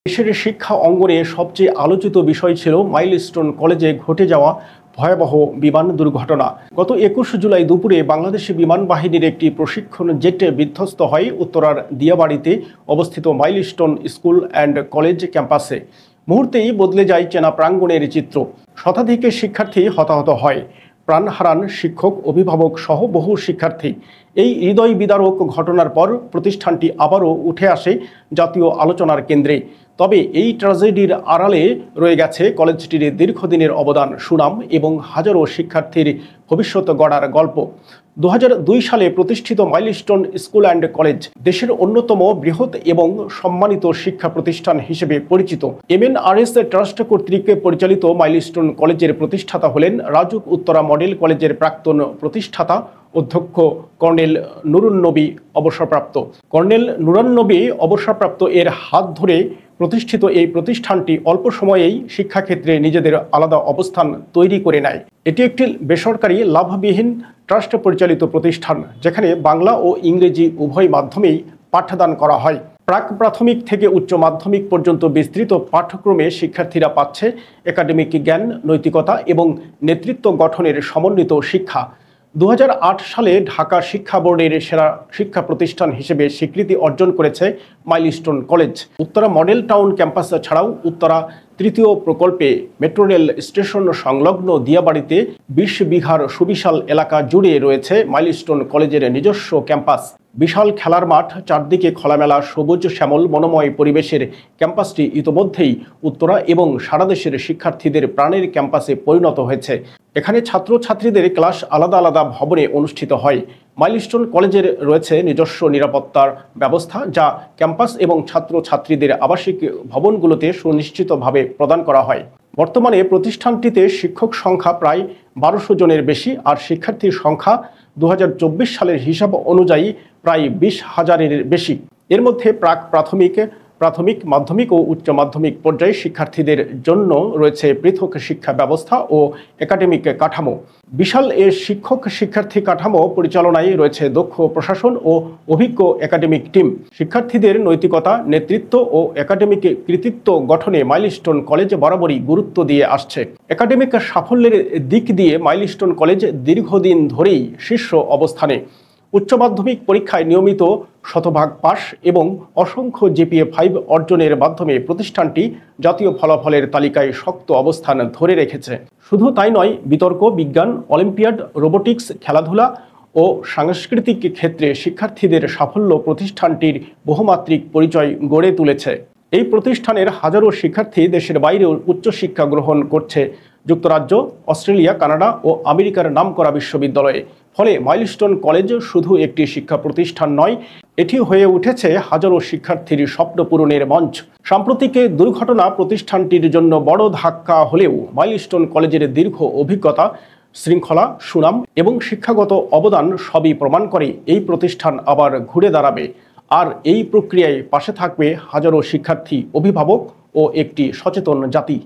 দেশের শিক্ষা অঙ্গনে সবচেয়ে আলোচিত বিষয় ছিল মাইলস্টোন কলেজে ঘটে যাওয়া ভয়াবহ বিমান দুর্ঘটনা। গত ২১ জুলাই দুপুরে বাংলাদেশি বিমান বাহিনীর একটি প্রশিক্ষণ জেটে বিধ্বস্ত হয় উত্তরার দিয়াবাড়িতে অবস্থিত মাইলস্টোন স্কুল অ্যান্ড কলেজ ক্যাম্পাসে। মুহূর্তেই বদলে যায় চেনা প্রাঙ্গণের চিত্র। শতাধিক শিক্ষার্থী হতাহত হয়, প্রাণ হারান শিক্ষক, অভিভাবক সহ বহু শিক্ষার্থী। এই হৃদয় বিদারক ঘটনার পর প্রতিষ্ঠানটি আবারও উঠে আসে জাতীয় আলোচনার কেন্দ্রে। তবে এই ট্র্যাজেডির আড়ালে রয়ে গেছে কলেজটির দীর্ঘদিনের অবদান, সুনাম এবং হাজারো শিক্ষার্থীর ভবিষ্যৎ গড়ার গল্প। ২০০২ সালে প্রতিষ্ঠিত মাইলস্টোন স্কুল অ্যান্ড কলেজ দেশের অন্যতম বৃহৎ এবং সম্মানিত শিক্ষা প্রতিষ্ঠান হিসেবে পরিচিত। MNRS ট্রাস্ট কর্তৃক পরিচালিত মাইলস্টোন কলেজের প্রতিষ্ঠাতা হলেন রাজুক উত্তরা মডেল কলেজের প্রাক্তন প্রতিষ্ঠাতা অধ্যক্ষ কর্নেল নুরুন্নবী অবসরপ্রাপ্ত। কর্নেল নুরুন্নবী অবসরপ্রাপ্ত এর হাত ধরে প্রতিষ্ঠিত এই প্রতিষ্ঠানটি অল্প সময়েই শিক্ষাক্ষেত্রে নিজেদের আলাদা অবস্থান তৈরি করে নেয়। এটি একটি বেসরকারি লাভবিহীন ট্রাস্ট পরিচালিত প্রতিষ্ঠান, যেখানে বাংলা ও ইংরেজি উভয় মাধ্যমেই পাঠদান করা হয়। প্রাক প্রাথমিক থেকে উচ্চ মাধ্যমিক পর্যন্ত বিস্তৃত পাঠ্যক্রমে শিক্ষার্থীরা পাচ্ছে একাডেমিক জ্ঞান, নৈতিকতা এবং নেতৃত্ব গঠনের সমন্বিত শিক্ষা। ২০০৮ সালে ঢাকা শিক্ষা বোর্ডের সেরা শিক্ষা প্রতিষ্ঠান হিসেবে স্বীকৃতি অর্জন করেছে milestone college. Uttara model town campus ছাড়াও উত্তরা তৃতীয় প্রকল্পে মেট্রো রেল স্টেশন সংলগ্ন দিয়াবাড়িতে ২০ বিঘার সুবিশাল এলাকা জুড়ে রয়েছে মাইলস্টোন কলেজের নিজস্ব ক্যাম্পাস। বিশাল খেলার মাঠ, চারদিকে খোলামেলা সবুজ শ্যামল মনোময় পরিবেশের ক্যাম্পাসটি ইতোমধ্যেই উত্তরা এবং সারা দেশের শিক্ষার্থীদের প্রাণের ক্যাম্পাসে পরিণত হয়েছে। এখানে ছাত্রছাত্রীদের ক্লাস আলাদা আলাদা ভবনে অনুষ্ঠিত হয়। মাইলস্টোন কলেজের রয়েছে নিজস্ব নিরাপত্তার ব্যবস্থা, যা ক্যাম্পাস এবং ছাত্রছাত্রীদের আবাসিক ভবনগুলোতে সুনিশ্চিতভাবে প্রদান করা হয়। বর্তমানে প্রতিষ্ঠানটিতে শিক্ষক সংখ্যা প্রায় ১২০০ জনের বেশি, আর শিক্ষার্থীর সংখ্যা ২০২৪ সালের হিসাব অনুযায়ী প্রায় ২০,০০০-এর বেশি। এর মধ্যে প্রাথমিক, মাধ্যমিক ও উচ্চ মাধ্যমিক পর্যায়ে শিক্ষার্থীদের জন্য রয়েছে পৃথক শিক্ষা ব্যবস্থা ও একাডেমিক কাঠামো। বিশাল এর শিক্ষক শিক্ষার্থী কাঠামো পরিচালনায় রয়েছে দক্ষ প্রশাসন ও অভিজ্ঞ একাডেমিক টিম। শিক্ষার্থীদের নৈতিকতা, নেতৃত্ব ও একাডেমিক কৃতিত্ব গঠনে মাইলস্টোন কলেজ বরাবরই গুরুত্ব দিয়ে আসছে। একাডেমিক সাফল্যের দিক দিয়ে মাইলস্টোন কলেজ দীর্ঘদিন ধরেই শীর্ষ অবস্থানে। উচ্চ মাধ্যমিক পরীক্ষায় নিয়মিত শতভাগ পাস এবং অসংখ্য GPA-5 অর্জনের মাধ্যমে প্রতিষ্ঠানটি জাতীয় ফলাফলের তালিকায় শক্ত অবস্থান ধরে রেখেছে। শুধু তাই নয়, বিতর্ক, বিজ্ঞান, অলিম্পিয়াড, রোবোটিক্স, খেলাধুলা ও সাংস্কৃতিক ক্ষেত্রে শিক্ষার্থীদের সাফল্য প্রতিষ্ঠানটির বহুমাত্রিক পরিচয় গড়ে তুলেছে। এই প্রতিষ্ঠানের হাজারো শিক্ষার্থী দেশের বাইরেও উচ্চশিক্ষা গ্রহণ করছে যুক্তরাজ্য, অস্ট্রেলিয়া, কানাডা ও আমেরিকার নামকরা বিশ্ববিদ্যালয়ে। ফলে মাইলস্টোন কলেজ শুধু একটি শিক্ষা প্রতিষ্ঠান নয়, এটি হয়ে উঠেছে হাজারো শিক্ষার্থীর স্বপ্ন পূরণের মঞ্চ। সাম্প্রতিক দুর্ঘটনা প্রতিষ্ঠানটির জন্য বড় ধাক্কা হলেও মাইলস্টোন কলেজের দীর্ঘ অভিজ্ঞতা, শৃঙ্খলা, সুনাম এবং শিক্ষাগত অবদান সবই প্রমাণ করে এই প্রতিষ্ঠান আবার ঘুরে দাঁড়াবে। আর এই প্রক্রিয়ায় পাশে থাকবে হাজারো শিক্ষার্থী, অভিভাবক ও একটি সচেতন জাতি।